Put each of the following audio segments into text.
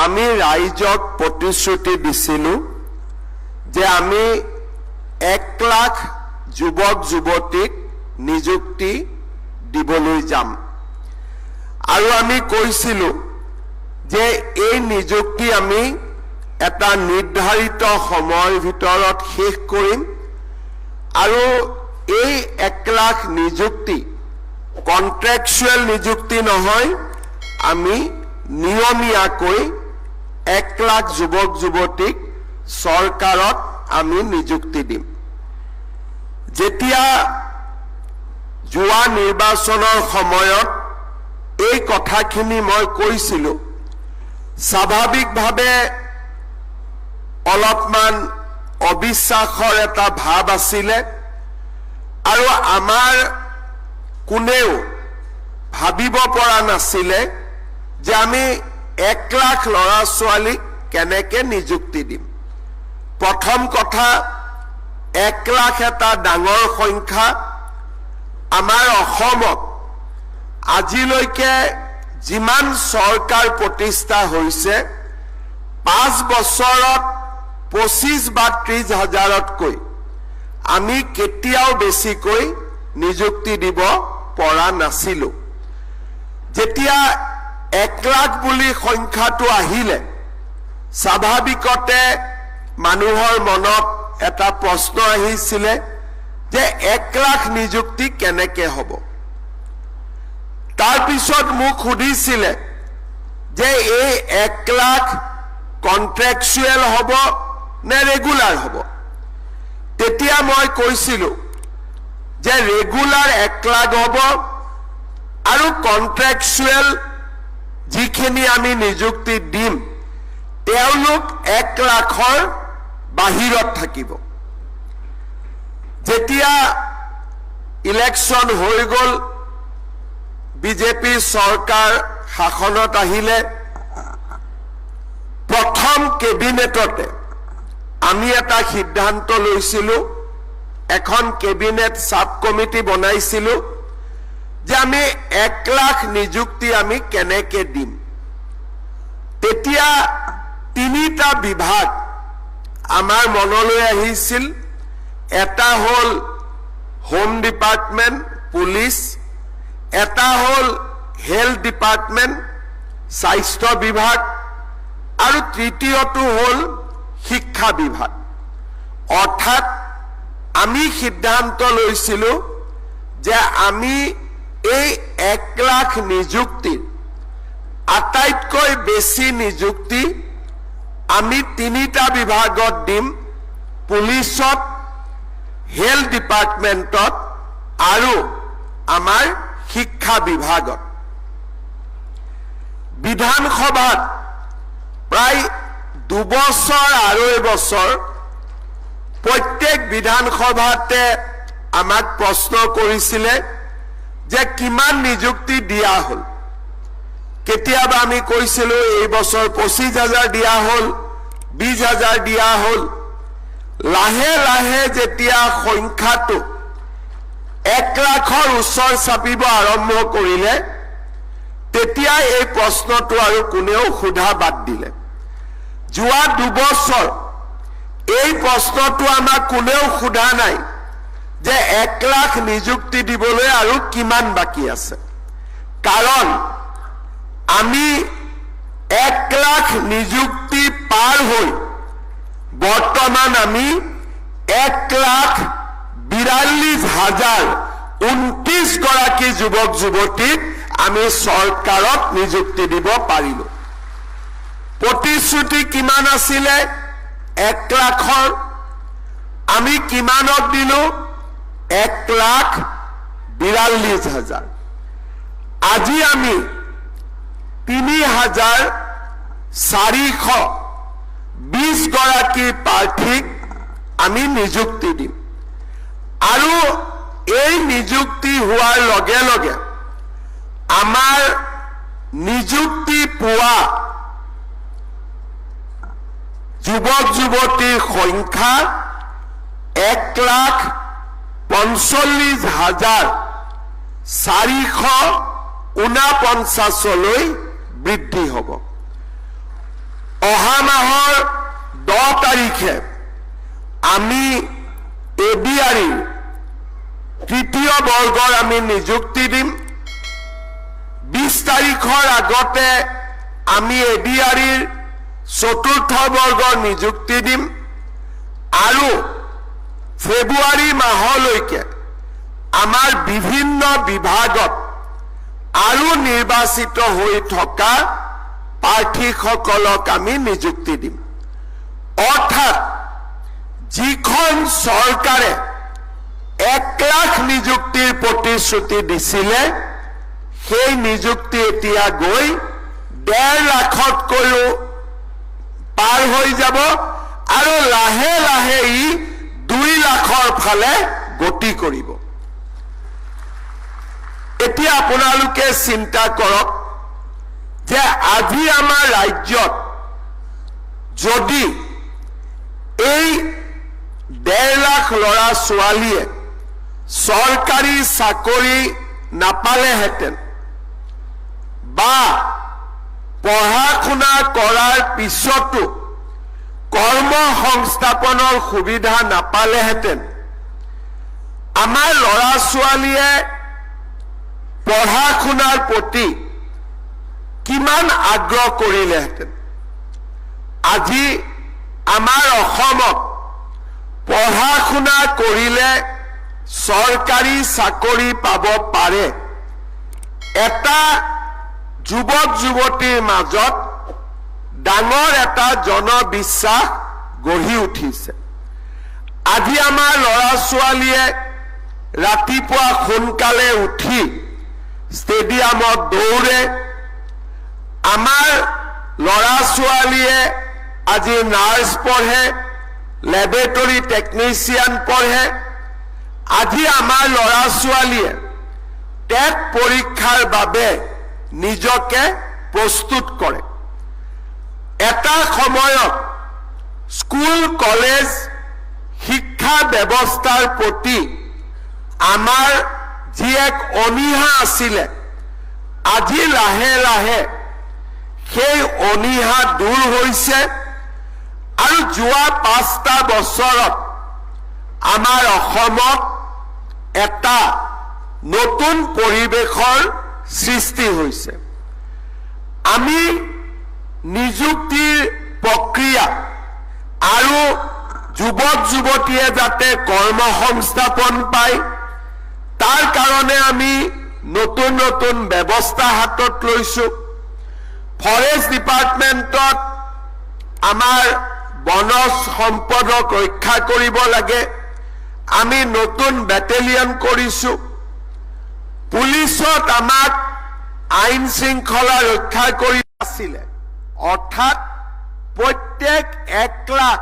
আমি ৰাইজক প্ৰতিশ্ৰুতি দিছিলোঁ যে আমি 1 লাখ যুৱক যুৱতীক নিযুক্তি দিবলৈ যাম আৰু আমি কৈছিলোঁ যে এই নিযুক্তি আমি এটা নিৰ্ধাৰিত সময়ৰ ভিতৰত শেষ কৰিম আৰু এই 1 লাখ নিযুক্তি কন্ট্ৰেকচুৱেল নিযুক্তি নহয় আমি নিয়মীয়াকৈ 1 লাখ যুৱক যুৱতীক চৰকাৰত আমি নিযুক্তি দিম যেতিয়া যোৱা নিৰ্বাচনৰ সময়ত এই কথাখিনি মই কৈছিলোঁ স্বাভাৱিকভাৱে অলপমান অবিশ্বাসৰ এটা ভাৱ আছিলে আৰু আমাৰ কোনেও ভাবিব পৰা নাছিলে যে আমি 1 লাখ ল'ৰা ছোৱালীক কেনেকৈ নিযুক্তি দিম প্ৰথম কথা 1 লাখ এটা ডাঙৰ সংখ্যা আমাৰ অসমত আজিলৈকে যিমান চৰকাৰ প্ৰতিষ্ঠা হৈছে 5 বছৰত 25 বা 30 হাজাৰতকৈ আমি কেতিয়াও বেছিকৈ নিযুক্তি দিব পৰা নাছিলোঁ যেতিয়া 1 লাখ বুলি সংখ্যাটো আহিলে স্বাভাৱিকতে মানুহৰ মনত এটা প্ৰশ্ন আহিছিলে যে 1 লাখ নিযুক্তি কেনেকৈ হ'ব তাৰ পিছত মোক সুধিছিলে যে এই 1 লাখ কন্ট্ৰেকচুৱেল হ'ব নে ৰেগুলাৰ হ'ব তেতিয়া মই কৈছিলোঁ যে ৰেগুলাৰ 1 লাখ হ'ব আৰু কন্ট্ৰেকচুৱেল যিখিনি আমি নিযুক্তি দিম তেওঁলোক 1 লাখৰ বাহিৰত থাকিব যেতিয়া ইলেকশ্যন হৈ গ'ল বিজেপি চৰকাৰ শাসনত আহিলে প্ৰথম কেবিনেটতে আমি এটা সিদ্ধান্ত লৈছিলোঁ এখন কেবিনেট সাব কমিটি বনাইছিলোঁ যে আমি 1 লাখ নিযুক্তি আমি কেনেকৈ দিম তেতিয়া 3টা বিভাগ আমাৰ মনলৈ আহিছিল এটা হ'ল হোম ডিপাৰ্টমেণ্ট পুলিচ এটা হ'ল হেলথ ডিপাৰ্টমেণ্ট স্বাস্থ্য বিভাগ আৰু তৃতীয়টো হ'ল শিক্ষা বিভাগ অৰ্থাৎ আমি সিদ্ধান্ত লৈছিলোঁ যে আমি এই 1 লাখ নিযুক্তিৰ আটাইতকৈ বেছি নিযুক্তি আমি 3টা বিভাগত দিম পুলিচত হেলথ ডিপাৰ্টমেণ্টত আৰু আমাৰ শিক্ষা বিভাগত বিধানসভাত প্ৰায় 2 বছৰ আৰু এবছৰ প্ৰত্যেক বিধানসভাতে আমাক প্ৰশ্ন কৰিছিলে যে কিমান নিযুক্তি দিয়া হ'ল কেতিয়াবা আমি কৈছিলোঁ এই বছৰ 25,000 দিয়া হ'ল 20,000 দিয়া হ'ল লাহে লাহে যেতিয়া সংখ্যাটো 1 লাখৰ ওচৰ চাপিব আৰম্ভ কৰিলে তেতিয়া এই প্ৰশ্নটো আৰু কোনেও সোধা বাদ দিলে যোৱা 2 বছৰ এই প্ৰশ্নটো আমাক কোনেও সোধা নাই যে 1 লাখ নিযুক্তি দিবলৈ আৰু কিমান বাকি আছে কাৰণ আমি 1 লাখ নিযুক্তি পাৰ হৈ বৰ্তমান আমি 1,42,029 গৰাকী যুৱক যুৱতীক আমি চৰকাৰত নিযুক্তি দিব পাৰিলোঁ প্ৰতিশ্ৰুতি কিমান আছিলে 1 লাখৰ আমি কিমানত দিলোঁ 1,42,000 আজি আমি 3,420 গৰাকী প্ৰাৰ্থীক আমি নিযুক্তি দিম আৰু এই নিযুক্তি হোৱাৰ লগে লগে আমাৰ নিযুক্তি পোৱা যুৱক যুৱতীৰ সংখ্যা 1,45,449 বৃদ্ধি হ'ব তাৰিখে আমি এডিআৰিৰ তৃতীয় বৰ্গৰ আমি নিযুক্তি দিম 20 তাৰিখৰ আগতে আমি এডিআৰিৰ চতুৰ্থ বৰ্গৰ নিযুক্তি দিম আৰু ফেব্ৰুৱাৰী মাহলৈকে আমাৰ বিভিন্ন বিভাগত আৰু নিৰ্বাচিত হৈ থকা প্ৰাৰ্থীসকলক আমি নিযুক্তি দিম অৰ্থাৎ যিখন চৰকাৰে 1 লাখ নিযুক্তিৰ প্ৰতিশ্ৰুতি দিছিলে সেই নিযুক্তি এতিয়া গৈ 1.5 লাখতকৈও পাৰ হৈ যাব আৰু লাহে লাহে ই 2 লাখৰ ফালে গতি কৰিব এতিয়া আপোনালোকে চিন্তা কৰক যে আজি আমাৰ ৰাজ্যত যদি এই 1.5 লাখ ল'ৰা ছোৱালীয়ে চৰকাৰী চাকৰি নাপালেহেঁতেন বা পঢ়া শুনা কৰাৰ পিছতো কৰ্ম সংস্থাপনৰ সুবিধা নাপালেহেঁতেন আমাৰ ল'ৰা ছোৱালীয়ে পঢ়া শুনাৰ প্ৰতি কিমান আগ্ৰহ কৰিলেহেঁতেন আজি আমাৰ অসমত পঢ়া শুনা কৰিলে চৰকাৰী চাকৰি পাব পাৰে এটা যুৱক যুৱতীৰ মাজত ডাঙৰ এটা জনবিশ্বাস গঢ়ি উঠিছে আজি আমাৰ ল'ৰা ছোৱালীয়ে ৰাতিপুৱা সোনকালে উঠি ষ্টেডিয়ামত দৌৰে আমাৰ ল'ৰা ছোৱালীয়ে আজি নাৰ্ছ পঢ়ে লেবৰেটৰী টেকনিচিয়ান পঢ়ে আজি আমাৰ ল'ৰা ছোৱালীয়ে টেট পৰীক্ষাৰ বাবে নিজকে প্ৰস্তুত কৰে এটা সময়ত স্কুল কলেজ শিক্ষা ব্যৱস্থাৰ প্ৰতি আমাৰ যি এক অনীহা আছিলে আজি লাহে লাহে সেই অনীহা দূৰ হৈছে আৰু যোৱা 5টা বছৰত আমাৰ অসমত এটা নতুন পৰিৱেশৰ সৃষ্টি হৈছে আমি নিযুক্তিৰ প্ৰক্ৰিয়া আৰু যুৱক যুৱতীয়ে যাতে কৰ্মসংস্থাপন পায় তাৰ কাৰণে আমি নতুন নতুন ব্যৱস্থা হাতত লৈছো ফৰেষ্ট ডিপাৰ্টমেণ্টত আমাৰ বনজ সম্পদক ৰক্ষা কৰিব লাগে আমি নতুন বেটেলিয়ন কৰিছো পুলিচত আমাক আইন শৃংখলা ৰক্ষা কৰি আছিল অৰ্থাৎ প্ৰত্যেক 1 লাখ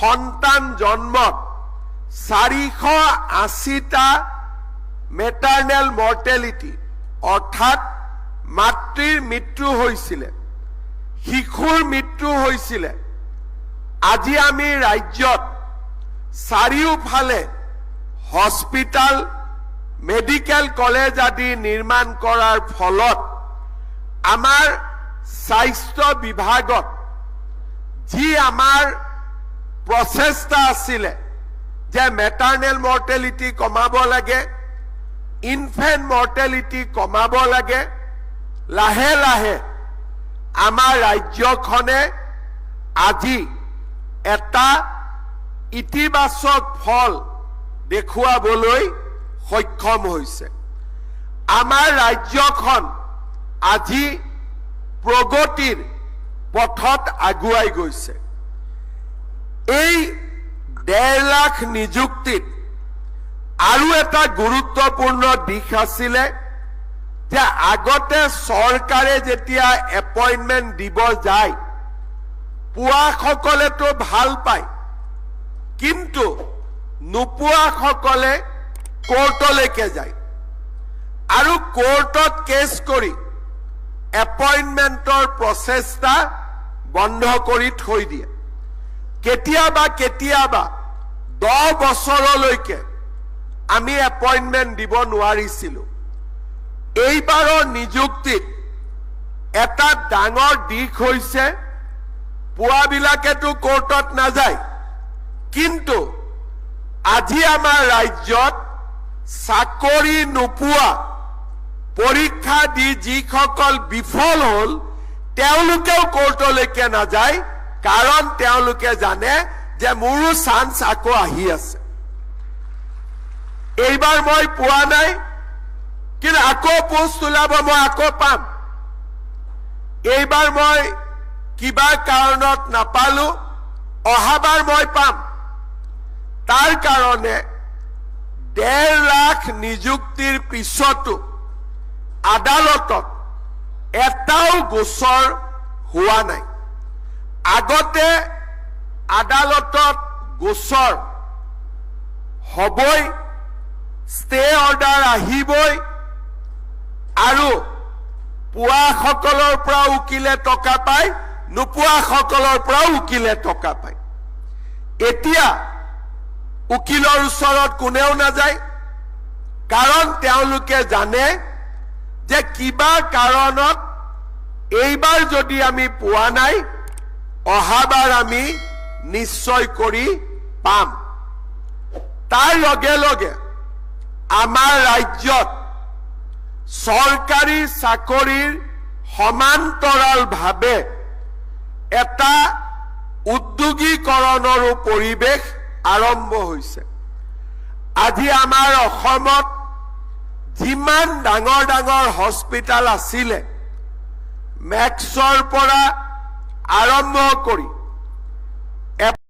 সন্তান জন্মত 480টা মেটাৰনেল মৰ্টেলিটি অৰ্থাৎ মাতৃৰ মৃত্যু হৈছিল শিশুৰ মৃত্যু হৈছিল আজি আমি ৰাজ্যত চাৰিওফালে হস্পিটাল মেডিকেল কলেজ আদি নিৰ্মাণ কৰাৰ ফলত আমাৰ স্বাস্থ্য বিভাগত যি আমাৰ প্ৰচেষ্টা আছিল যে মেটাৰনেল মৰ্টেলিটি কমাব লাগে ইনফেন্ট মৰ্টেলিটি কমাব লাগে লাহে লাহে আমাৰ ৰাজ্যখনে আজি এটা ইতিবাচক ফল দেখুৱাবলৈ সক্ষম হৈছে আমাৰ ৰাজ্যখন আজি প্ৰগতিৰ পথত আগুৱাই গৈছে এই 1.5 লাখ নিযুক্তিত আৰু এটা গুৰুত্বপূৰ্ণ দিশ আছিল যে আগতে চৰকাৰে যেতিয়া এপইন্টমেন্ট দিব যায় পুৱাসকলেতো ভাল পায় কিন্তু নোপোৱাসকলে কোৰ্টলৈকে যায় আৰু কোৰ্টত কেছ কৰি এপইন্টমেন্টৰ প্ৰচেষ্টা বন্ধ কৰি থৈ দিয়ে কেতিয়াবা কেতিয়াবা 10 বছৰলৈকে আমি এপইন্টমেন্ট দিব নোৱাৰিছিলো এইবাৰৰ নিযুক্তিত এটা ডাঙৰ দিশ হৈছে পুৱাবিলাকেতো কোৰ্টত নাযায় কিন্তু আজি আমাৰ ৰাজ্যত চাকৰি নোপোৱা পৰীক্ষা দি যিসকল বিফল হল তেওঁলোকেও কোৰ্টলৈকে নাযায়, কাৰণ তেওঁলোকে জানে যে মোৰো চান্স আকৌ আহি আছে। এইবাৰ মই পোৱা নাই, কিন্তু আকৌ পোষ্ট ওলাব, মই আকৌ পাম। এইবাৰ মই কিবা কাৰণত নাপালো, অহাবাৰ মই পাম। তাৰ কাৰণে 1.5 লাখ নিযুক্তিৰ পিছতো আদালতত এটাও গোচৰ হোৱা নাই। আগতে আদালতত গোচৰ হবই, ষ্টে অৰ্ডাৰ আহিবই, আৰু পোৱাসকলৰ পৰা উকিলে টকা পায়, নোপোৱাসকলৰ পৰা উকিলে টকা পায়। এতিয়া উকিলৰ ওচৰত কোনেও নাযায়, কাৰণ তেওঁলোকে জানে যে কিবা কাৰণত এইবাৰ যদি আমি পোৱা নাই, অহাবাৰ আমি নিশ্চয় কৰি পাম। তাৰ লগে লগে আমাৰ ৰাজ্যত চৰকাৰী চাকৰিৰ সমান্তৰালভাৱে এটা উদ্যোগীকৰণৰো পৰিৱেশ আৰম্ভ হৈছে। আজি আমাৰ অসমত যিমান ডাঙৰ ডাঙৰ হস্পিটাল আছিলে, মেক্সৰ পৰা আৰম্ভ কৰি